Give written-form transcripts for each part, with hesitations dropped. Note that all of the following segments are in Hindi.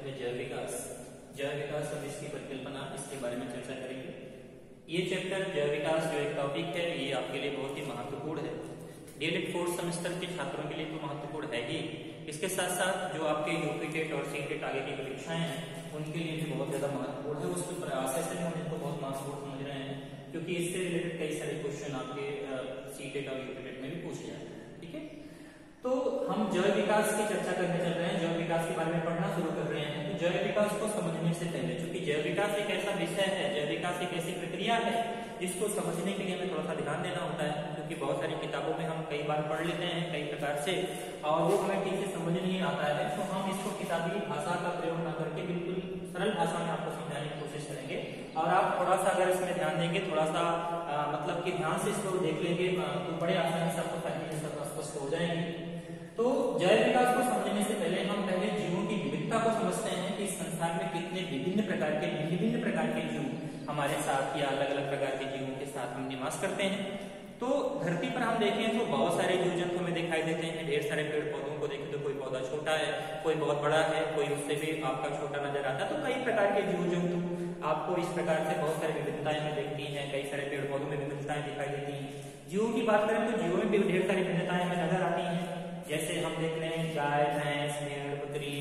है जैव विकास। जैव विकास और इसकी परिकल्पना, इसके बारे में चर्चा करेंगे। ये चैप्टर जैव विकास जो एक टॉपिक है, ये आपके लिए बहुत ही महत्वपूर्ण है। डीएलएड 4th सेमेस्टर के छात्रों के लिए तो महत्वपूर्ण है ही, इसके साथ साथ जो आपके यूपी टेट और सी टेट आगे की परीक्षाएं हैं उनके लिए भी बहुत ज्यादा महत्वपूर्ण है। उसके प्रयास से हम इनको बहुत महत्वपूर्ण समझ रहे हैं, क्योंकि इससे रिलेटेड कई सारे क्वेश्चन आपके सी टेट और यूपी टेट में भी पूछे जाते हैं। ठीक है, तो हम जैव विकास की चर्चा करने चल रहे हैं, जैव विकास के बारे में पढ़ना शुरू कर रहे हैं। तो जैव विकास को समझने से पहले, क्योंकि जैव विकास एक ऐसा विषय है, जैव विकास एक ऐसी प्रक्रिया है जिसको समझने के लिए हमें थोड़ा सा ध्यान देना होता है, क्योंकि बहुत सारी किताबों में हम कई बार पढ़ लेते हैं कई प्रकार से और वो हमें ठीक से समझ नहीं आता है। तो हम इसको किताबी भाषा का प्रयोग न करके बिल्कुल सरल भाषा में आपको समझाने की कोशिश करेंगे। और आप थोड़ा सा अगर इसमें ध्यान देंगे, थोड़ा सा मतलब कि ध्यान से इसको देख लेंगे तो बड़े आसानी से आपको सारी चीजें स्पष्ट हो जाएंगी। तो जैव विकास को समझने से पहले हम पहले जीवों की विविधता को समझते हैं कि इस संसार में कितने विभिन्न प्रकार के जीव हमारे साथ या अलग अलग प्रकार के जीवों के साथ हम निवास करते हैं। तो धरती पर हम देखें तो बहुत सारे जीव जंतु हमें दिखाई देते हैं। ढेर सारे पेड़ पौधों को देखें तो कोई पौधा छोटा है, कोई बहुत बड़ा है, कोई उससे भी आपका छोटा नजर आता है। तो कई प्रकार के जीव जंतु आपको इस प्रकार से बहुत सारी विविधताएं में दिखती हैं। कई सारे पेड़ पौधों में विविधताएं दिखाई देती हैं। जीवों की बात करें तो जीवों में भी ढेर सारी विविधताएं हमें नजर आती हैं। जैसे हम देख रहे हैं गाय, भैंस, भेड़, बकरी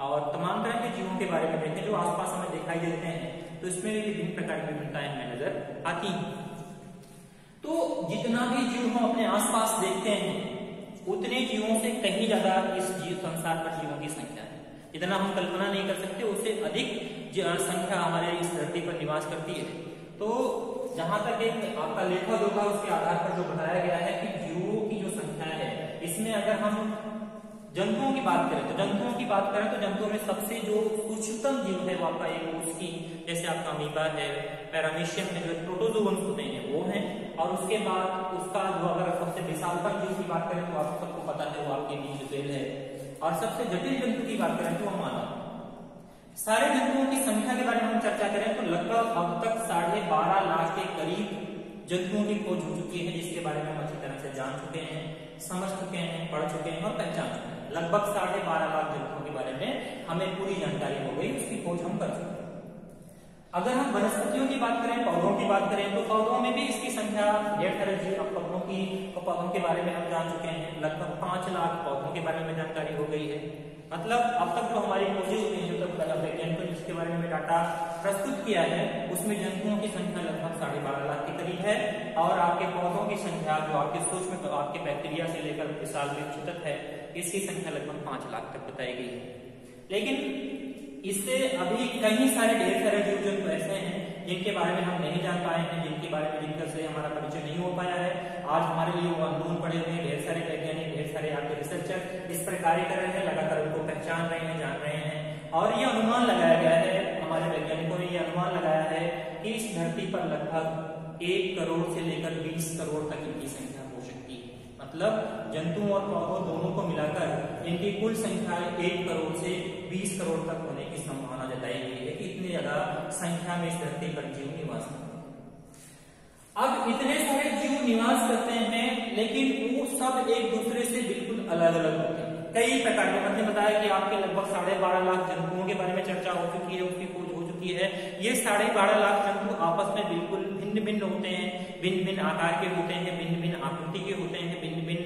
और तमाम तरह के जीवों के बारे में देखें जो आसपास हमें दिखाई देते हैं, तो इसमें भी विभिन्न प्रकार की विभिन्नताएं हमें नजर आती हैं। तो जितना भी जीव हम अपने आसपास देखते हैं उतने जीवों से कहीं ज्यादा इस जीव संसार पर जीवों की संख्या है। जितना हम कल्पना नहीं कर सकते उससे अधिक संख्या हमारे इस धरती पर निवास करती है। तो जहां तक एक आपका लेखा जोखा उसके आधार पर जो बताया गया है कि जीवों की जो संख्या है, इसमें अगर हम जंतुओं की बात करें तो जंतुओं में सबसे जो सूक्ष्मतम जीव है वो आपका एक उसकी, जैसे आपका अमीबा है, पैरामीशियम में जो प्रोटोजोअन्स होते हैं वो हैं, और उसके बाद उसका जो अगर सबसे विशालतम जीव की बात करें तो आप सबको पता है वो आपके नीलवेल है, और सबसे जटिल जंतु की बात करें तो वो मानव। सारे जंतुओं की संख्या के बारे में हम चर्चा करें तो लगभग अब तक 12.5 लाख के करीब जंतुओं की खोज हो चुकी है, जिसके बारे में हम अच्छी तरह से जान चुके हैं, समझ चुके हैं, पढ़ चुके हैं और पहचान चुके हैं। लगभग 12.5 लाख जंतुओं के बारे में हमें पूरी जानकारी हो गई, उसकी खोज हम कर चुके हैं। अगर हम वनस्पतियों की बात करें, पौधों की बात करें तो पौधों में भी इसकी संख्या ढेर सारे जीव पौधों के बारे में हम जान चुके हैं। लगभग 5 लाख पौधों के बारे में जानकारी हो गई है। मतलब अब तक जो हमारी खोजें हुई हैं, जो तक वैज्ञानिकों ने जिसके बारे में डाटा प्रस्तुत किया है, उसमें जंतुओं की संख्या लगभग 12.5 लाख के करीब है, और आपके पौधों की संख्या जो आपके सूक्ष्म तो आपके बैक्टीरिया से लेकर विशाल वृक्ष तक है, इसकी संख्या लगभग 5 लाख तक बताई गई है। लेकिन इससे अभी कई सारे ढेर सारे जीव जंतु ऐसे हैं जिनके बारे में हम नहीं जान पाए हैं, जिनके बारे में जिनका से हमारा परिचय नहीं हो पाया है। आज हमारे लिए वो अनून पड़े हुए हैं। ढेर सारे वैज्ञानिक, ढेर सारे आपके रिसर्चर इस पर कार्य कर रहे हैं, लगातार उनको पहचान रहे हैं, जान रहे हैं। और ये अनुमान लगाया गया है, हमारे वैज्ञानिकों ने ये अनुमान लगाया है कि इस धरती पर लगभग 1 करोड़ से लेकर 20 करोड़ तक इनकी संख्या हो सकती है। मतलब जंतुओं और पौधों दोनों को मिलाकर इनकी कुल संख्या 1 करोड़ से 20 करोड़ तक होने की संभावना जताई गई है कि इतनी ज्यादा संख्या में इस धरती पर जीव निवास करते हैं। अब इतने सारे जीव निवास करते हैं, लेकिन वो सब एक दूसरे से बिल्कुल अलग अलग होते हैं। कई प्रकार के, मैंने बताया कि आपके लगभग 12.5 लाख जंतुओं के बारे में चर्चा हो चुकी है, उसकी खोज हो चुकी है। ये 12.5 लाख जंतु आपस में बिल्कुल भिन्न भिन्न होते हैं, भिन्न भिन्न आकार के होते हैं, भिन्न भिन्न आकृति के होते हैं, भिन्न भिन्न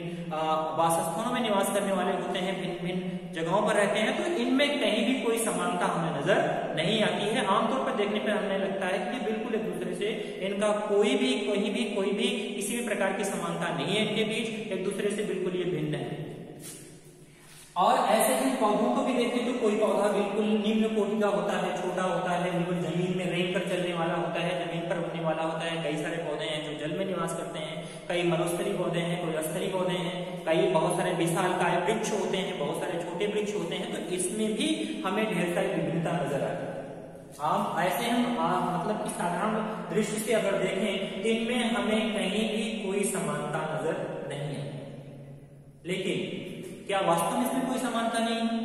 वासस्थानों में निवास करने वाले होते हैं, भिन्न भिन्न जगहों पर रहते हैं। तो इनमें कहीं भी कोई समानता हमें नजर नहीं आती है। आमतौर पर देखने पर हमें लगता है कि बिल्कुल एक दूसरे से इनका कोई भी किसी भी प्रकार की समानता नहीं है इनके बीच, एक दूसरे से बिल्कुल ये भिन्न है। और ऐसे ही पौधों को भी देखें तो कोई पौधा बिल्कुल निम्न कोटि का होता है, छोटा होता है, बिल्कुल जमीन में रेंग कर चलने वाला होता है, जमीन पर उगने वाला होता है। कई सारे पौधे हैं जो जल में निवास करते हैं, कई मरुस्थलीय पौधे हैं, कोई अस्थलीय पौधे हैं, कई बहुत सारे विशालकाय वृक्ष होते हैं, बहुत सारे छोटे वृक्ष होते हैं। तो इसमें भी हमें ढेर सारी विभिन्नता नजर आती है। आप ऐसे मतलब कि साधारण दृष्टि से अगर देखें, इनमें हमें कहीं भी कोई समानता नजर नहीं है। लेकिन क्या वास्तव में इसमें कोई समानता नहीं है?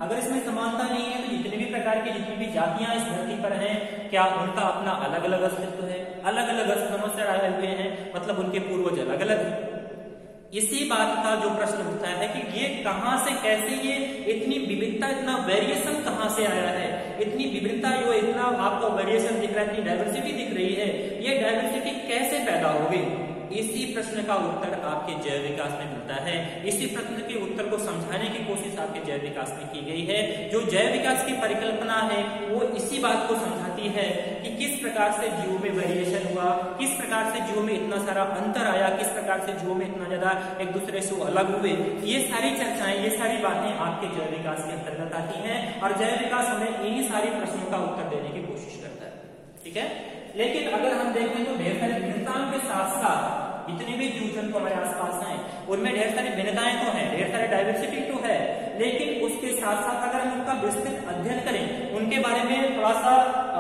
अगर इसमें समानता नहीं है तो जितने भी प्रकार की जितनी भी जातियां इस धरती पर हैं, क्या उनका अपना अलग अलग अस्तित्व है? अलग अलग स्थानों से आए हुए हैं, मतलब उनके पूर्वज अलग अलग हैं। इसी बात का जो प्रश्न उठता है कि ये कहां से, कैसे ये इतनी विविधता, इतना वेरिएशन कहां से आया है, इतनी विविधता, जो इतना आपको वेरिएशन दिख रहा है, इतनी डाइवर्सिटी दिख रही है, ये डाइवर्सिटी कैसे पैदा हो गई। इसी प्रश्न का उत्तर आपके जैव विकास में मिलता है। इसी प्रश्न के उत्तर को समझाने की कोशिश आपके जैव विकास में की गई है। जो जैव विकास की परिकल्पना है वो इसी बात को समझाती है कि किस प्रकार से जीवों में वेरिएशन हुआ, किस प्रकार से जीवों में इतना सारा अंतर आया, किस प्रकार से जीवों में इतना ज्यादा एक दूसरे से अलग हुए। ये सारी चर्चाएं, ये सारी बातें आपके जैव विकास के अंतर्गत आती हैं और जैव विकास हमें इन्हीं सारी प्रश्नों का उत्तर देने की कोशिश करता है। ठीक है, लेकिन अगर हम देखें तो ढेर सारी भिन्नताओं के साथ साथ जितने भी जीव जंतु हमारे आसपास हैं उनमें ढेर सारी भिन्नताएं तो हैं, ढेर सारी डाइवर्सिटी तो है, लेकिन उसके साथ साथ अगर हम उनका विस्तृत अध्ययन करें, उनके बारे में थोड़ा सा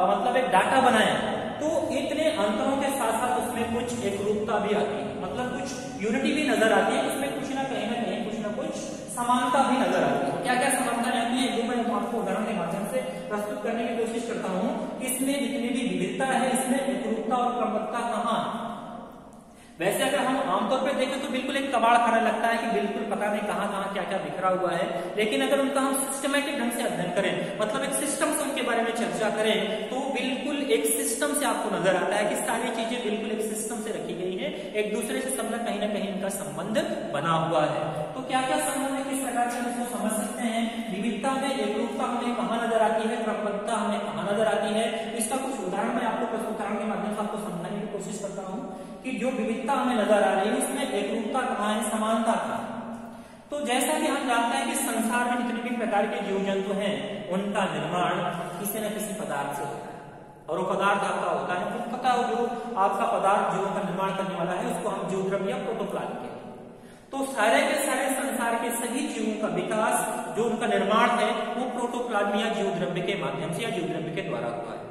मतलब एक डाटा बनाएं, तो इतने अंतरों के साथ साथ उसमें कुछ एक रूपता भी आती है, मतलब कुछ यूनिटी भी नजर आती है, उसमें कुछ ना कहीं कुछ ना कुछ समानता भी नजर आती है। क्या क्या समानता आती है जो मैं आपको उदाहरण के माध्यम से प्रस्तुत करने की कोशिश करता हूँ। इसमें जितनी भी विविधता है इसमें एकरूपता और क्रमबद्धता कहाँ। वैसे अगर हम आमतौर पर देखें तो बिल्कुल एक कबाड़ खाना लगता है कि बिल्कुल पता नहीं कहाँ कहाँ क्या क्या बिखरा हुआ है, लेकिन अगर उनका हम सिस्टमैटिक ढंग से अध्ययन करें, मतलब एक सिस्टम से उनके बारे में चर्चा करें, तो बिल्कुल एक सिस्टम से आपको नजर आता है कि सारी चीजें बिल्कुल एक सिस्टम से रखी गई है, एक दूसरे से सब ना कहीं इनका संबंध बना हुआ है। तो क्या क्या संबंध है, किस प्रकार से हम इसको समझ सकते हैं। विविधता में एकरूपता हमें कहाँ नजर आती है, क्रमबद्धता हमें कहाँ नजर आती है, इसका कुछ उदाहरण मैं आपको प्रस्तुतिकरण के माध्यम से आपको समझाने की कोशिश करता हूँ कि जो विविधता हमें नजर आ रही है उसमें एकरूपता कहाँ है, समानता कहाँ। तो जैसा कि हम जानते हैं कि संसार में जितने भी प्रकार के जीव जंतु हैं उनका निर्माण किसी न किसी पदार्थ से होता है, और वो पदार्थ आपका होता है, तो पता हो जो आपका पदार्थ जीवों का निर्माण करने वाला है उसको हम जीव द्रव्य या प्रोटोप्लाज्म कहते हैं। तो सारे के सारे संसार के सभी जीवों का विकास, जो उनका निर्माण है, वो प्रोटोप्लाज्म या जीव द्रव्य के माध्यम से या जीव द्रव्य के द्वारा हुआ है।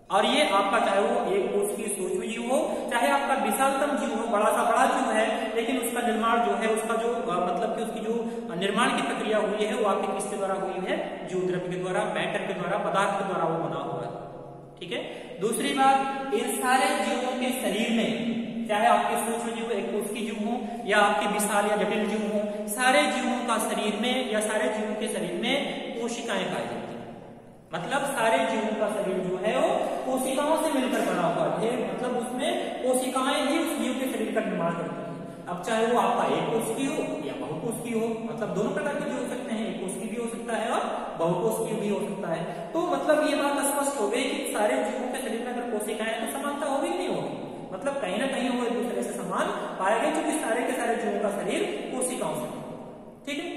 और ये आपका चाहे वो एक कोष की सूक्ष्म जीव हो, चाहे आपका विशालतम जीव हो, बड़ा सा बड़ा जीव है, लेकिन उसका निर्माण जो है, उसका जो मतलब कि उसकी जो निर्माण की प्रक्रिया हुई है वो आपके किसके द्वारा हुई है, जीव द्रव्य के द्वारा, मैटर के द्वारा, पदार्थ के द्वारा वो बना हुआ है। ठीक है, दूसरी बात, इन सारे जीवों के शरीर में, चाहे आपके सूक्ष्म जीव एक कोष की जीव हो या आपके विशाल या जटिल जीव हो, सारे जीवों का शरीर में या सारे जीवों के शरीर में कोशिकाएं पाई जाती है। मतलब सारे जीवों का शरीर जो है वो कोशिकाओं से मिलकर बना हुआ है, मतलब उसमें कोशिकाएं ही उस जीव के शरीर का निर्माण करती है। अब चाहे वो आपका एक कोष की हो या बहुकोष की हो, मतलब दोनों प्रकार के जीव हो सकते हैं, एक कोष की भी हो सकता है और बहुकोष की भी हो सकता है। तो मतलब ये बात स्पष्ट हो गई कि सारे जीवों के शरीर में अगर कोशिकाएं तो समानता होगी नहीं होगी, मतलब कहीं ना कहीं वो एक दूसरे से समान पाए गए, क्योंकि सारे के सारे जीवों का शरीर कोशिकाओं से। ठीक है,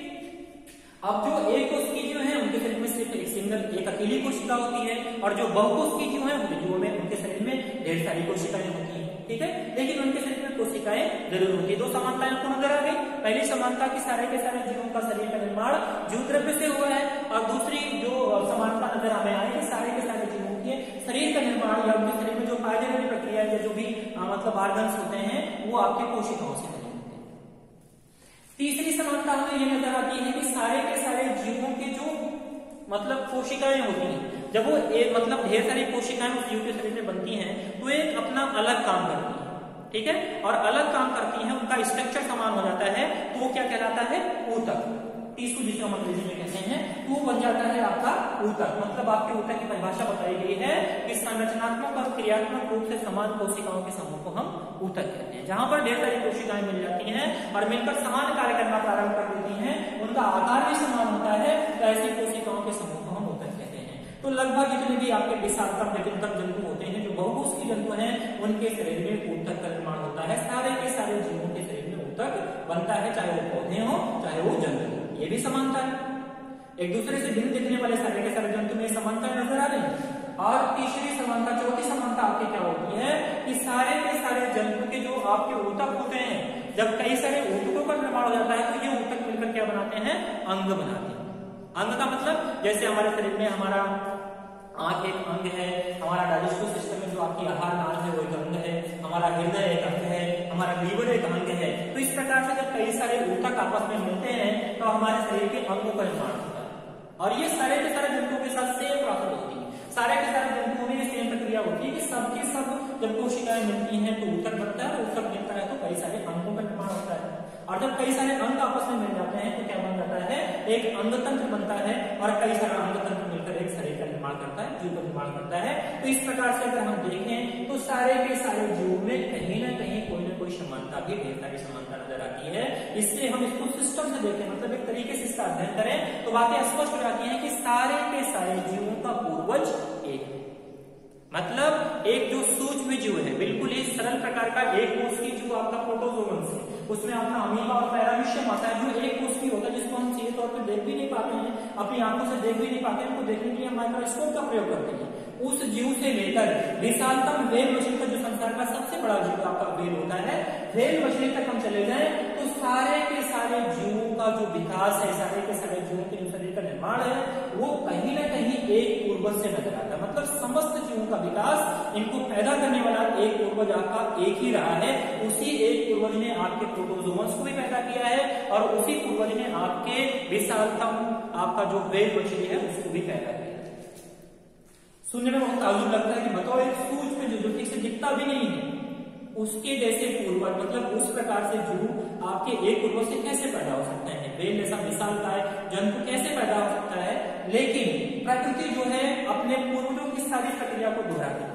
अब जो एक कोष की जीव है उनके शरीर में सिर्फ एक सिंगल, एक अकेली कोशिका होती है, और जो बहुकोष की जीव है उनके जीवों में, उनके शरीर में ढेर सारी कोशिकाएं होती हैं। ठीक है, लेकिन उनके शरीर में कोशिकाएं जरूर होती है। दो समानताएं आपको नजर आ गई। पहली समानता की सारे के सारे जीवों का शरीर का निर्माण जीव द्रव्य से हुआ है, और दूसरी जो समानता नजर हमें आएगी सारे के सारे जीवों के शरीर का निर्माण या उनके शरीर में जो पाए जाने वाली प्रक्रिया या जो भी मतलब ऑर्गन्स होते हैं वो आपके कोशिकाओं से। तीसरी समानता हमें ये नजर आती है कि सारे के सारे जीवों के जो मतलब कोशिकाएं होती हैं, जब वो एक मतलब ढेर सारी कोशिकाएं उस जीव के शरीर में बनती हैं तो एक अपना अलग काम करती है। ठीक है, और अलग काम करती हैं, उनका स्ट्रक्चर समान हो जाता है, तो वो क्या कहलाता है, ऊतक। टिश्यू जिसे हम अंग्रेजी में कहते हैं, तो बन जाता है आपका ऊतक। मतलब आपके ऊतक की परिभाषा बताई गई है कि संरचनात्मक और क्रियात्मक रूप से समान कोशिकाओं के समूह को हम ऊतक कहते हैं। जहां पर ढेर सारी कोशिकाएं मिल जाती हैं और मिलकर समान कार्य करना प्रारंभ कर देती हैं, उनका आकार भी समान होता है, तो ऐसी कोशिकाओं के समूह को हम ऊतक कहते हैं। तो लगभग जितने भी आपके विशालतम जटिलतम जंतु होते हैं, जो बहुकोष के जंतु हैं, उनके शरीर में ऊतक का निर्माण होता है। सारे के सारे जीवों के शरीर में ऊतक बनता है, चाहे वो पौधे हो चाहे वो जंतु हो। ये भी समानता है, एक दूसरे से भिन्न दिखने वाले सारे के सारे जंतु में समानता नजर आ रही है। और तीसरी समानता, चौथी समानता आपकी क्या होती है कि सारे के सारे जंतु के जो आपके ऊतक होते हैं, जब कई सारे ऊतकों का निर्माण हो जाता है तो ये ऊतक मिलकर क्या बनाते हैं, अंग बनाते हैं। अंग का मतलब जैसे हमारे शरीर में हमारा आंख एक अंग है, हमारा डाइजेस्टिव सिस्टम में जो आपकी आहार नाल है वो एक अंग है, हमारा हृदय एक अंग है, हमारा लीवर एक अंग है। तो इस प्रकार से जब कई सारे ऊतक आपस में मिलते हैं तो हमारे शरीर के अंगों का निर्माण होता है। और ये सारे के सारे जंतुओं के साथ सेम प्रोसेस होती है, सारे के सारे जंतुओं में सेम प्रक्रिया होती है कि सबके सब जब कोशिकाएं मिलती हैं तो ऊतक बनता है, ऊतक मिलता है तो कई सारे अंगों का निर्माण होता है। और जब कई सारे अंग आपस में मिल जाते हैं तो क्या बन जाता है, एक अंग तंत्र बनता है और कई सारे अंग तंत्र मिलकर एक शरीर का निर्माण करता है, जीव का निर्माण करता है। तो इस प्रकार से अगर हम देखें तो सारे के सारे जीव में कहीं ना कहीं कोई ना कोई समानता भी, ढेर सारी समानता नजर आती है। इसलिए हम इसको सिस्टम से देखें, मतलब एक तरीके से इसका अध्ययन करें तो बातें स्पष्ट हो जाती है कि सारे के सारे जीवों का पूर्वज एक है। मतलब एक जो सूक्ष्म जीव है, बिल्कुल ही सरल प्रकार का एक कोष की जो आपका प्रोटोजोअन्स है, उसमें अपना अमीबा और पैरामीशियम आता है, जो एक कोष की होता है, जिसको हम सीधे तौर पर देख भी नहीं पाते हैं, अपनी आंखों से देख भी नहीं पाते हैं, उनको देखने के लिए हम माइक्रोस्कोप का प्रयोग करते हैं। उस जीव से लेकर विशालतम व्हेल मछली तक, जो संसार का सबसे बड़ा जीव आपका व्हेल होता है, व्हेल मछली तक हम चले जाएं तो सारे के सारे जीवों का जो विकास है, सारे के सारे जीवों के जो शरीर का निर्माण है, वो कहीं ना कहीं एक पूर्वज से नजर आता है। मतलब समस्त जीवों का विकास, इनको पैदा करने वाला एक पूर्वज आपका एक ही रहा है। उसी एक पूर्वज ने आपके प्रोटोजोअन्स को भी पैदा किया है और उसी पूर्वज ने आपके विशालतम आपका जो व्हेल मछली है उसको भी पैदा किया है। सुनने में बहुत ताज्जुब लगता है कि बताओ एक सूक्ष्म जीव जो ठीक से दिखता भी नहीं है, उसके जैसे पूर्वज, मतलब उस प्रकार से जीव आपके एक पूर्वज से कैसे पैदा हो सकते हैं, व्हेल जैसा विशालकाय जंतु कैसे पैदा हो सकता है। लेकिन प्रकृति जो है अपने पूर्वजों की सारी प्रक्रिया को दोहराती है।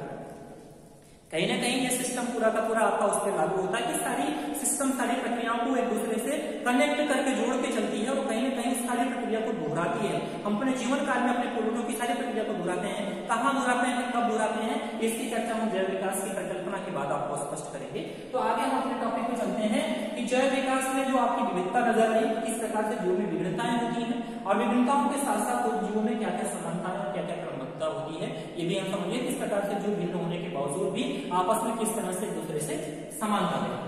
कहीं ना कहीं ये सिस्टम पूरा का पूरा आपका उस पर लागू होता है कि सारी सिस्टम, सारी प्रक्रियाओं को एक दूसरे से कनेक्ट करके जोड़ के चलती है और कहीं ना कहीं सारी प्रक्रिया को दोहराती है। हम अपने जीवन काल में अपने पूर्वजों की सारी प्रक्रिया को दोहराते हैं। कहाँ दोहराते हैं, कब दोहराते हैं, इसकी चर्चा हम जैव विकास की परिकल्पना के बाद आपको स्पष्ट करेंगे। तो आगे हम अपने टॉपिक पे चलते हैं कि जैव विकास में जो आपकी विविधता नजर आई, किस प्रकार से जीवों में विभिन्नताएं होती हैं और विभिन्नताओं के साथ साथ उस जीवों में क्या क्या समानताएं और क्या क्या क्रमबद्धता होती है, ये भी हम समझिए। किस प्रकार से जीव भिन्न होने के बावजूद भी आपस में किस तरह से एक दूसरे से समानता है।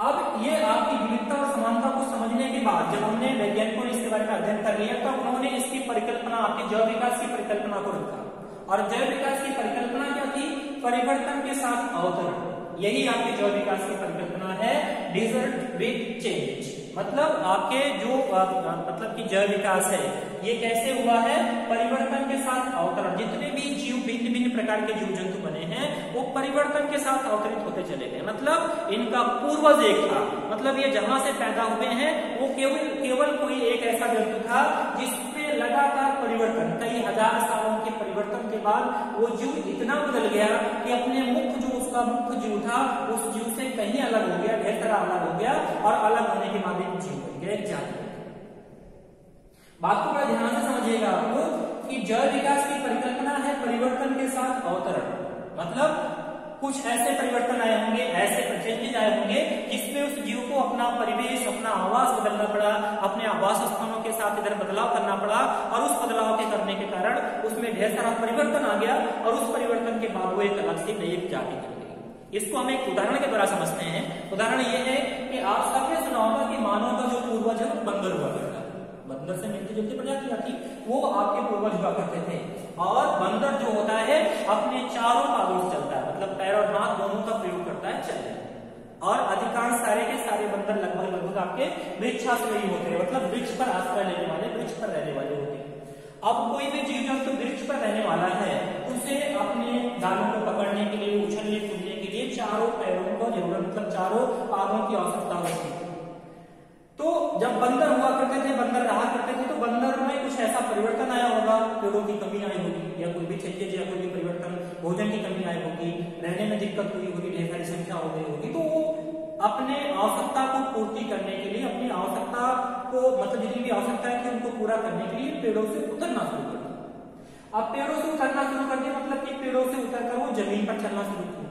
अब ये आपकी विविधता और समानता को समझने के बाद जब हमने वैज्ञानिकों ने इसके बारे में अध्ययन कर लिया, तब उन्होंने इसकी परिकल्पना, आपकी जैव विकास की परिकल्पना को रखा। और जैव विकास की परिकल्पना क्या थी, परिवर्तन के साथ अवतरण। यही आपकी जैव विकास की परिकल्पना है, रिजल्ट विद चेंज। मतलब आपके जो मतलब कि जैव विकास है ये कैसे हुआ है, परिवर्तन के साथ अवतरण। जितने भी जीव भिन्न भिन्न प्रकार के जीव जंतु बने हैं वो परिवर्तन के साथ अवतरित होते चले गए। मतलब इनका पूर्वज एक था, मतलब ये जहां से पैदा हुए हैं वो केवल कोई एक ऐसा जंतु था जिसमें लगातार परिवर्तन, कई हजार सालों के परिवर्तन के बाद वो जीव इतना बदल गया कि अपने मुख्य जो उसका मुख्य जीव था उस जीव से कहीं अलग हो गया, ढेर सारा अलग हो गया और अलग होने के बाद एक जीव बन गया, जाति। बात को बड़ा ध्यान से समझिएगा आप लोग कि जैव विकास की परिकल्पना है परिवर्तन के साथ अवतरण। मतलब कुछ ऐसे परिवर्तन आए होंगे, ऐसे चेंजेस आए होंगे जिसमें उस जीव को अपना परिवेश, अपना आवास बदलना पड़ा, अपने आवास स्थानों के साथ इधर बदलाव करना पड़ा और उस बदलाव के करने के कारण उसमें ढेर सारा परिवर्तन आ गया और उस परिवर्तन के बाद वो एक अलग से नई जाति बन गई। इसको हम एक उदाहरण के द्वारा समझते हैं। उदाहरण ये है कि आप सबने सुना होगा कि मानव का जो पूर्वज है वो बंदर हुआ करता है। बंदर से मिलती जुलती प्रजातियां थी, वो आपके पूर्वज हुआ करते थे। और बंदर जो होता है अपने चारों पादों से चलता है, मतलब पैर और हाथ दोनों का प्रयोग करता है चलने। और अधिकांश सारे के सारे बंदर लगभग आपके वृक्षाश्रयी होते हैं, मतलब वृक्ष पर आश्रय लेने वाले, वृक्ष पर रहने वाले होते हैं। अब कोई भी जीव जंतु वृक्ष पर रहने वाला है, उसे अपने दानों को पकड़ने के लिए, उछलने कूदने के लिए चारों पैरों को जरूरत, मतलब चारों पादों की आवश्यकता होती है। तो जब बंदर हुआ करते थे, बंदर रहा करते थे, तो बंदर में कुछ ऐसा परिवर्तन आया होगा, पेड़ों की कमी आई होगी या कोई भी चेंजेज या कोई भी परिवर्तन, भोजन की कमी आई होगी, रहने में दिक्कत हुई होगी, ढेर सारी संख्या हो गई होगी। तो वो अपने आवश्यकता को पूर्ति करने के लिए, अपनी आवश्यकता को, मतलब जितनी भी आवश्यकता है उनको पूरा करने के लिए पेड़ों से उतरना शुरू कर दिया। अब पेड़ों से उतरना शुरू कर दिया मतलब कि पेड़ों से उतरकर वो जमीन पर चलना शुरू किया।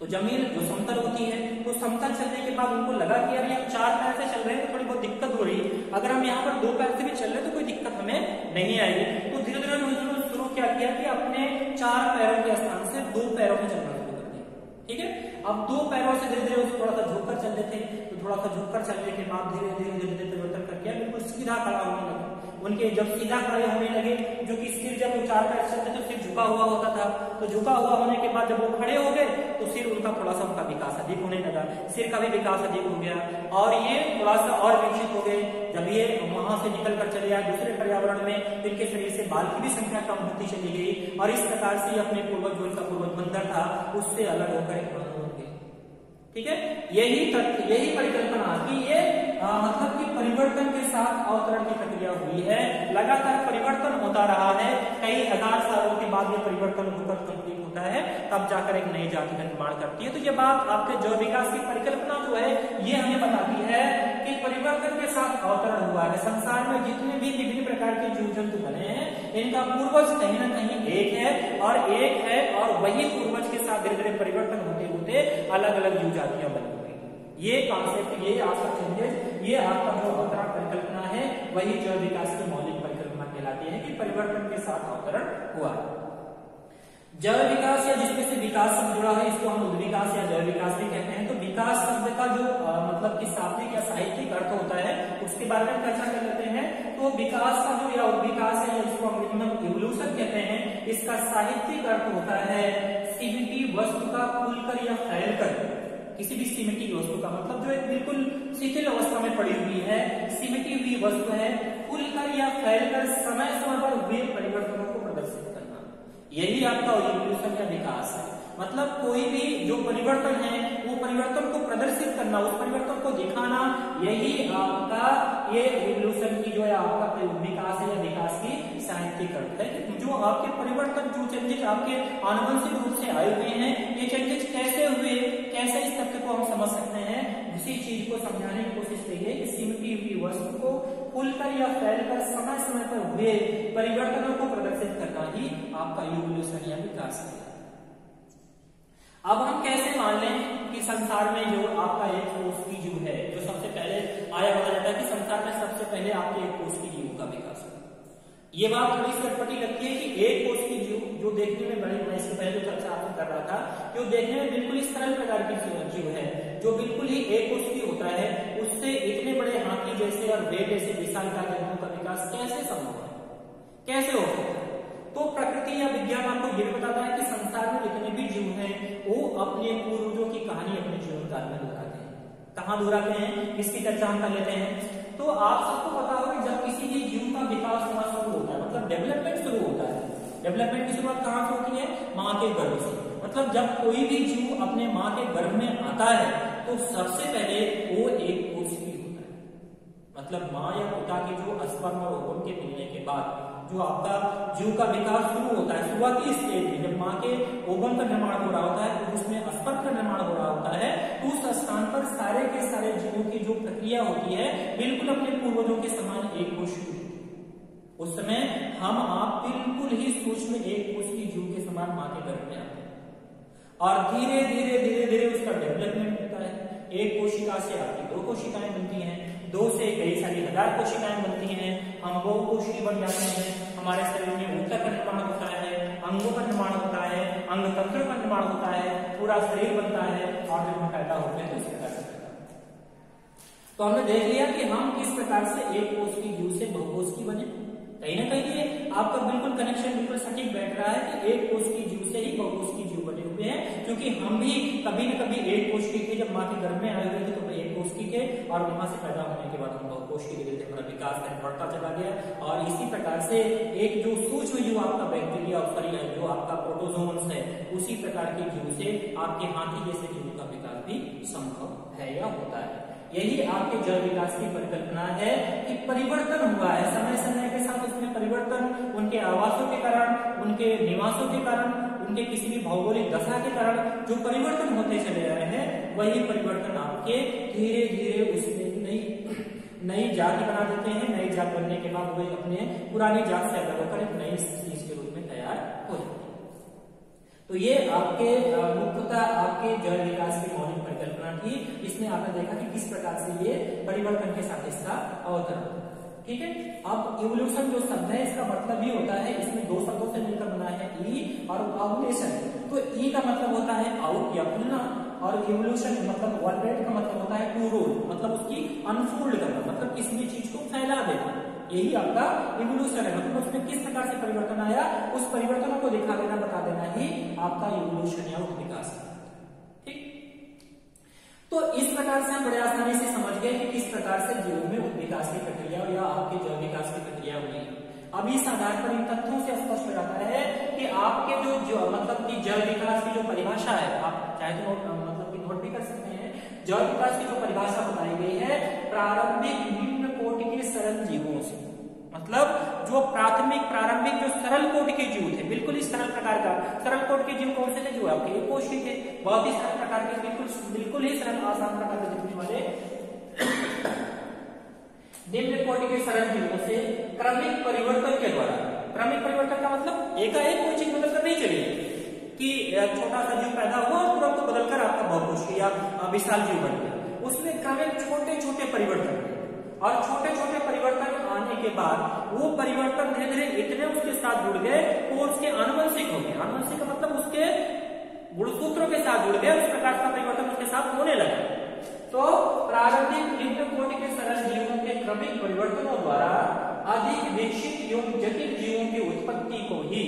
तो जमीन जो समतल होती है, तो समतल चलने के बाद उनको लगा कि यार हम 4 पैर से चल रहे हैं तो थोड़ी बहुत दिक्कत हो रही है, अगर हम यहाँ पर 2 पैर से भी चल रहे हैं तो कोई दिक्कत हमें नहीं आएगी। तो धीरे धीरे उन्होंने शुरू क्या किया कि अपने 4 पैरों के स्थान से 2 पैरों में चलना शुरू कर दिया। ठीक है, अब 2 पैरों से धीरे धीरे थोड़ा सा झुककर चलते थे, तो थोड़ा सा झुककर चलने के बाद धीरे धीरे धीरे धीरे परिवर्तन करके बिल्कुल सीधा खड़ा होने लगे। उनके जब सीधा खड़े होने लगे, जो कि सिर जब वो 4 पैर चलते तो सिर झुका हुआ होता था, तो झुका हुआ होने के बाद जब वो खड़े हो गए तो सिर उनका थोड़ा सा उनका विकास अधिक होने लगा, सिर का भी विकास अधिक हो गया और ये थोड़ा सा और विकसित हो गए। जब ये वहां से निकल कर चले आए दूसरे पर्यावरण में, तो इनके शरीर से बाल की भी संख्या कम होती चली गई और इस प्रकार से अपने पूर्वज, जो इनका पूर्वज बंदर था, उससे अलग होकर एक मानव हो गए। ठीक है, यही तथ्य, यही परिकल्पना कि ये मतलब कि परिवर्तन के साथ अवतरण की प्रक्रिया हुई है, लगातार परिवर्तन होता रहा है, कई हजार सालों के बाद ये परिवर्तन होकर कंप्लीट होता है, तब जाकर एक नई जाति का निर्माण करती है। तो ये बात आपके जैव विकास की परिकल्पना जो है ये हमें बताती है कि परिवर्तन के साथ अवतरण हुआ है। संसार में जितने भी विभिन्न प्रकार के जीव जंतु बने हैं, इनका पूर्वज कहीं ना कहीं एक है और वही पूर्वज के साथ धीरे धीरे परिवर्तन होते होते अलग अलग जीव जातियां बनी हुई। ये कॉन्सेप्ट, ये आपका चेंजेस, ये आपका जो अवतरण परिकल्पना है वही जैव विकास की मौलिक परिकल्पना कहलाती है कि परिवर्तन के साथ अवतरण हुआ। जैव विकास या जिसमें से विकास शब्द जुड़ा है इसको हम उद्विकास या जैव विकास भी कहते हैं। तो विकास शब्द का जो मतलब कि शाब्दिक या साहित्यिक अर्थ होता है उसके बारे में चर्चा कर लेते हैं। तो विकास का जो या उद्विकास है या जिसको अंग्रेजी में इवोल्यूशन कहते हैं, इसका साहित्यिक अर्थ होता है सिमिटी वस्तु का खुलकर या फैलकर, किसी भी सिमिटी वस्तु का मतलब जो एक बिल्कुल शिथिल अवस्था में पड़ी हुई है, सिमिटी हुई वस्तु है, खुलकर या फैलकर समय समय पर हुए परिवर्तनों को प्रदर्शित करना, यही आपका इवोल्यूशन का विकास है। मतलब कोई भी जो परिवर्तन है वो परिवर्तन को प्रदर्शित करना, उस परिवर्तन को दिखाना, यही आपका ये इवोल्यूशन की जो है आपका विकास है या विकास की साहित्यिक अर्थ है। जो आपके परिवर्तन, जो चेंजेस आपके आनुवंशिक रूप से आए हुए हैं, ये चेंजेस कैसे हुए, कैसे इस तथ्य को हम समझ सकते हैं, उसी चीज को समझाने की कोशिश की है। इस सिमटी हुई वस्तु को खुलकर या फैलकर समय समय पर हुए परिवर्तनों को प्रदर्शित करना ही आपका इवोल्यूशन या विकास है। अब हम कैसे मान लें कि संसार में जो आपका एक कोष की जीव है, जो सबसे पहले आया बताया जाता है कि संसार में सबसे पहले आपके एक कोष की जीव का विकास हुआ। ये बात थोड़ी सी अटपटी लगती है कि एक कोष की जीव जो देखने में बड़ी, मैं इससे पहले जो चर्चा आपसे कर रहा था कि वो देखने में बिल्कुल इस सरल प्रकार की जीव है, जो बिल्कुल ही एक कोष की होता है, उससे इतने बड़े हाथी जैसे और बेल जैसे विशालकाय जंतुओं का विकास कैसे संभव है, कैसे हो सकता है? तो प्रकृति या विज्ञान आपको ये बताता है कि संसार में जितने भी जीव हैं वो अपने पूर्वजों की कहानी अपने जीवन काल में दोहराते हैं। कहाँ दोहराते हैं, इसकी चर्चा हम कर लेते हैं। तो आप सबको पता होगा कि जब किसी भी जीव का विकास होना शुरू होता है, मतलब डेवलपमेंट शुरू होता है, डेवलपमेंट की शुरुआत कहाँ से होती है? माँ के गर्भ से। मतलब जब कोई भी जीव अपने माँ के गर्भ में आता है तो सबसे पहले वो एक कोष की होता है। मतलब माँ या पिता के जो स्पर्म और ओवम के मिलने के बाद जो आपका जीव का विकास शुरू होता है, शुरुआती स्टेज में जब माँ के ओवम का निर्माण हो रहा होता है तो उसमें स्पर्म का निर्माण हो रहा होता है, तो उस स्थान पर सारे के सारे जीवों की जो प्रक्रिया होती है बिल्कुल अपने पूर्वजों के समान एक कोष की होती है। उस समय हम आप बिल्कुल ही सूक्ष्म एक कोष की जीव के समान माँ के गर्भ में आते हैं और धीरे धीरे धीरे धीरे उसका डेवलपमेंट होता है। एक कोशिका से आपकी दो कोशिकाएं बनती हैं, दो से कई सारी हजार कोशिकाएं बनती हैं, हम बहुकोषीय बन जाते हैं, हमारे शरीर में ऊतक का निर्माण होता है, अंगों का निर्माण होता है, अंग तंत्र का निर्माण होता है, पूरा शरीर बनता है और जब हम पैदा होते हैं तो इस प्रकार से। तो हमने देख लिया कि हम किस प्रकार से एक कोष की जीव से बहुकोष की बने। कहीं ना कहीं ये आपका बिल्कुल कनेक्शन बिल्कुल सटीक बैठ रहा है कि एक कोष की जीव से ही बहुकोष की जीव बने हुए हैं, क्योंकि हम भी कभी न कभी एक कोष की थे, जब माँ के गर्भ में आए हुए थे तो एक कोष की थे और वहां से पैदा होने के बाद हम बहुकोष की थे, हमारा विकास बढ़ता चला गया। और इसी प्रकार से एक जो सूक्ष्म जीव आपका बैक्टीरिया और जो आपका प्रोटोजोन्स है, उसी प्रकार के जीव से आपके हाथी जैसे जीव का विकास भी संभव है या होता है। यही आपके जैव विकास की परिकल्पना है कि परिवर्तन हुआ है समय समय के साथ, उसमें परिवर्तन उनके आवासों के कारण, उनके निवासों के कारण, उनके किसी भी भौगोलिक दशा के कारण जो परिवर्तन होते चले रहे हैं, वही परिवर्तन आपके धीरे धीरे उसमें नई जाति बना देते हैं। नई जाति बनने के बाद वही अपने पुरानी जात से अलग होकर एक नई चीज के रूप में तैयार हो जाते हैं। तो ये आपके मुख्यतः आपके जैव विकास की मौलिक परिकल्पना थी। इसमें आपने देखा कि किस प्रकार से ये परिवर्तन के साथ इसका अवतरण। ठीक है, अब इवोल्यूशन जो शब्द है इसका मतलब ये होता है, इसमें दो शब्दों से मिलकर बना है, ई और ओवुलेशन। तो ई का मतलब होता है आउट या खुलना, और इवोल्यूशन मतलब वर्ड का मतलब होता है टू रोल, मतलब उसकी अनफोल्ड करना, मतलब किसी भी चीज को फैला देना। यही आपका इवोल्यूशन है, मतलब उसमें किस प्रकार से परिवर्तन आया उस परिवर्तनों को दिखा देना, बता देना ही आपका इवोल्यूशन या विकास है। ठीक, तो इस प्रकार से हम बड़े आसानी से समझ गए कि किस प्रकार से जीवन में विकास की प्रक्रिया या आपके जैव विकास की प्रक्रिया हुई। अब इस आधार पर इन तथ्यों से स्पष्ट हो जाता है कि आपके जो मतलब कि जैव विकास की जो परिभाषा है, आप चाहे तो मतलब कि नोट भी कर सकते हैं जैव विकास की जो परिभाषा बताई गई है, प्रारंभिक निम्न कोटि के सरल जीवों से, मतलब जो प्रारंभिक जो सरल कोटि के जीव थे, बिल्कुल ही सरल प्रकार का सरल कोटि के जीव कौन से थे? जो आपके एकोशी थे, बहुत ही सरल प्रकार के, बिल्कुल ही सरल आसान प्रकार के दिखने वाले निम्न कोटि के सरल जीवों से क्रमिक परिवर्तन के द्वारा, क्रमिक परिवर्तन का मतलब एकाएक कोई चीज बदलकर नहीं चली कि छोटा सा जीव पैदा हुआ और तुरंत बदलकर आपका बहुकोषीय या विशाल जीव बन गया। उसमें क्रमिक छोटे छोटे परिवर्तन, और छोटे छोटे परिवर्तन आने के बाद वो परिवर्तन धीरे धीरे इतने उसके साथ जुड़ गए वो उसके आनुवंशिक हो गए। आनुवंशिक का मतलब उसके गुणसूत्रों के साथ जुड़ गए, उस प्रकार का परिवर्तन उसके साथ होने लगा। तो प्रारंभिक निम्न कोटि के सरल जीवों के क्रमिक परिवर्तनों द्वारा अधिक विकसित एवं जटिल जीवों की उत्पत्ति को ही,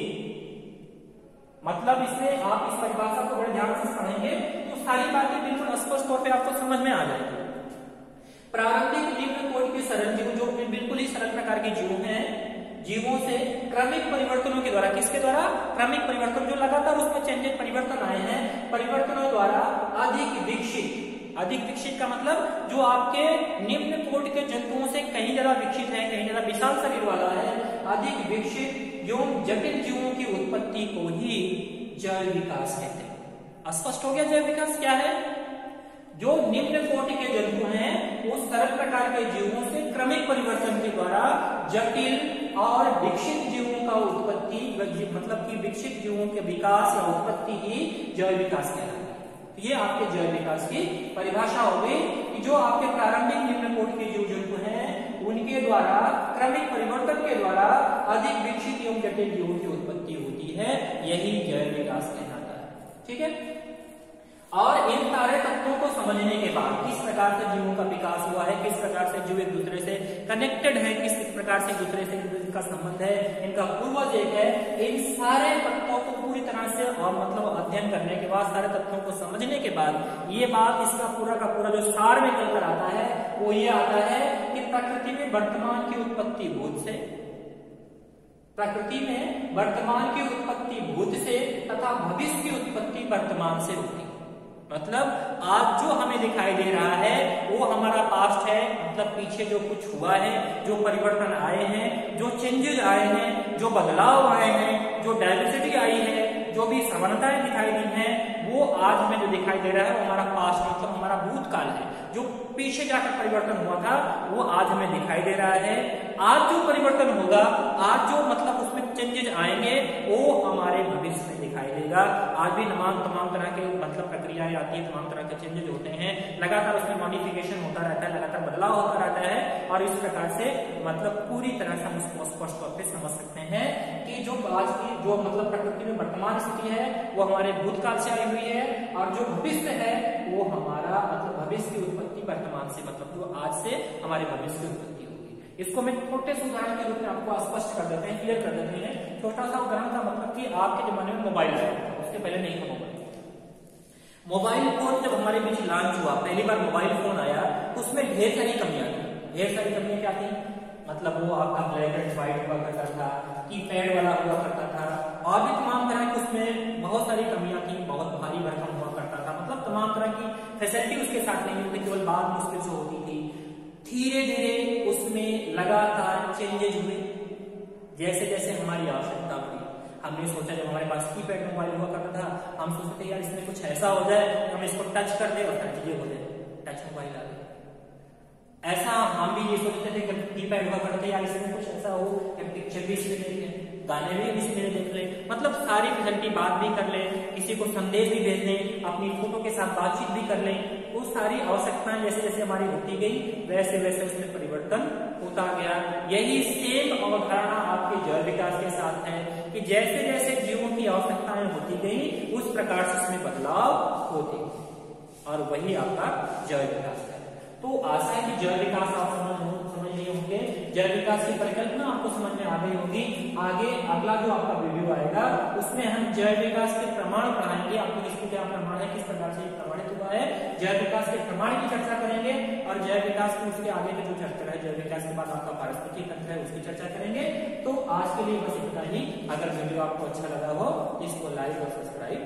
मतलब इसमें आप इस परिभाषा को बड़े ध्यान से पढ़ेंगे तो सारी बातें बिल्कुल स्पष्ट तौर पे आपको समझ में आ जाएगी। प्रारंभिक निम्न कोटि के सरल जीव, जो बिल्कुल ही सरल प्रकार के जीव हैं, जीवों से क्रमिक परिवर्तनों के द्वारा, किसके द्वारा? क्रमिक परिवर्तन, जो लगातार उसमें चेंजेस परिवर्तन आए हैं, परिवर्तनों द्वारा अधिक विकसित का मतलब जो आपके निम्न कोटि के जंतुओं से कहीं ज्यादा विकसित है, कहीं ज्यादा विशाल शरीर वाला है, अधिक विकसित एवं जटिल जीवों की उत्पत्ति को ही जैव विकास कहते हैं। स्पष्ट हो गया जैव विकास क्या है? जो निम्न कोटि के जंतु हैं वो सरल प्रकार के जीवों से क्रमिक परिवर्तन के द्वारा जटिल और विकसित जीवों का उत्पत्ति, मतलब कि विकसित जीवों के विकास या उत्पत्ति ही जैव विकास कहलाता है। तो ये आपके जैव विकास की परिभाषा हो गई कि जो आपके प्रारंभिक निम्न कोटि के जीव जंतु हैं उनके द्वारा क्रमिक परिवर्तन के द्वारा अधिक विकसित एवं जटिल जीवों की उत्पत्ति होती है, यही जैव विकास कहलाता है। ठीक है, और इन सारे तत्वों को समझने के बाद किस प्रकार से जीवों का विकास हुआ है, किस प्रकार से जीव एक दूसरे से कनेक्टेड है, किस प्रकार से दूसरे से इनका संबंध है, इनका पूर्वज एक है, इन सारे तत्वों को पूरी तरह से और मतलब अध्ययन करने के बाद, सारे तत्वों को समझने के बाद ये बात, इसका पूरा का पूरा जो सार में निकल आता है वो ये आता है कि प्रकृति में वर्तमान की उत्पत्ति भूत से, प्रकृति में वर्तमान की उत्पत्ति भूत से तथा भविष्य की उत्पत्ति वर्तमान से होती है। मतलब आज जो हमें दिखाई दे रहा है वो हमारा पास्ट है, मतलब पीछे जो कुछ हुआ है, जो परिवर्तन आए हैं, जो चेंजेस आए हैं, जो बदलाव आए हैं, जो डाइवर्सिटी आई है, जो भी समानताएं दिखाई दी हैं, वो आज हमें जो दिखाई दे रहा है वो हमारा पास्ट, मतलब हमारा भूतकाल है। जो पीछे जाकर परिवर्तन हुआ था वो आज हमें दिखाई दे रहा है। आज जो परिवर्तन होगा, आज जो मतलब उसमें चेंजेस आएंगे वो हमारे भविष्य में दिखाई देगा। आज भी तमाम तरह के मतलब प्रक्रियाएं आती है, तमाम तरह के चेंजेस होते हैं, लगातार उसमें मॉडिफिकेशन होता रहता है, लगातार बदलाव होता रहता है, और इस प्रकार से मतलब पूरी तरह से हम उसको स्पष्ट तौर पे समझ सकते हैं कि जो आज की जो मतलब प्रकृति में वर्तमान स्थिति है वो हमारे भूतकाल से आई हुई है, और जो भविष्य है वो हमारा मतलब भविष्य की उत्पत्ति वर्तमान से, मतलब जो आज से हमारे भविष्य की उत्पत्ति होगी। इसको मैं छोटे से उदाहरण के रूप में आपको स्पष्ट कर देते हैं, क्लियर कर देते हैं। छोटा सा उदाहरण का मतलब कि आपके जमाने में मोबाइल आया, उसके पहले नहीं था मोबाइल। मोबाइल फोन जब हमारे बीच लॉन्च हुआ, पहली बार मोबाइल फोन आया, उसमें ढेर सारी कमियां थी। ढेर सारी कमियां क्या थी? मतलब वो आपका ब्लैक एंड व्हाइट हुआ करता था, कीपैड वाला हुआ करता था, और भी तमाम तरह की उसमें बहुत सारी कमियां थी, बहुत भारी भरकम हुआ करता था, मतलब तमाम तरह की फैसिलिटी उसके साथ नहीं होती, केवल बात मुश्किल से होती थी। धीरे धीरे उसमें लगातार चेंजेस हुए, जैसे जैसे हमारी आवश्यकता हुई। हमने सोचा, जब हमारे पास कीपैड मोबाइल हुआ करता था, हम सोचते थे यार इसमें कुछ ऐसा हो जाए हम इसको टच कर दे और चीजें हो जाए, टच मोबाइल आ गया। ऐसा हम भी ये सोचते थे कि कीपैड हुआ करते यार इसमें कुछ ऐसा हो कि पिक्चर भी इसमें देख लें, गाने भी इसमें देख लें, मतलब सारी फैसिलिटी, बात भी कर लें, किसी को संदेश भी भेज लें, अपनी फोटो के साथ बातचीत भी कर लें। वो सारी आवश्यकताएं जैसे जैसे हमारी होती गई वैसे वैसे उसमें परिवर्तन होता गया। यही सेम अवधारणा आपके जैव विकास के साथ है कि जैसे जैसे जीवों की आवश्यकताएं होती गई उस प्रकार से उसमें बदलाव होते गए, और वही आपका जैव विकास है। तो आशा है कि जैव विकास आप समझ लिए होंगे, जैव विकास की परिकल्पना आपको समझ में आ गई होगी। आगे अगला जो आपका वीडियो आएगा उसमें हम जैव विकास के प्रमाण पढ़ाएंगे, आपको इसको क्या प्रमाण है, किस प्रकार से प्रमाणित हुआ है, जैव विकास के प्रमाण की चर्चा करेंगे, और जैव विकास की उसके आगे की जो चर्चा है, जैव विकास के बाद आपका पारिस्थितिकी तंत्र है उसकी चर्चा करेंगे। तो आज के लिए बस इतना ही। अगर वीडियो आपको अच्छा लगा हो इसको लाइक और सब्सक्राइब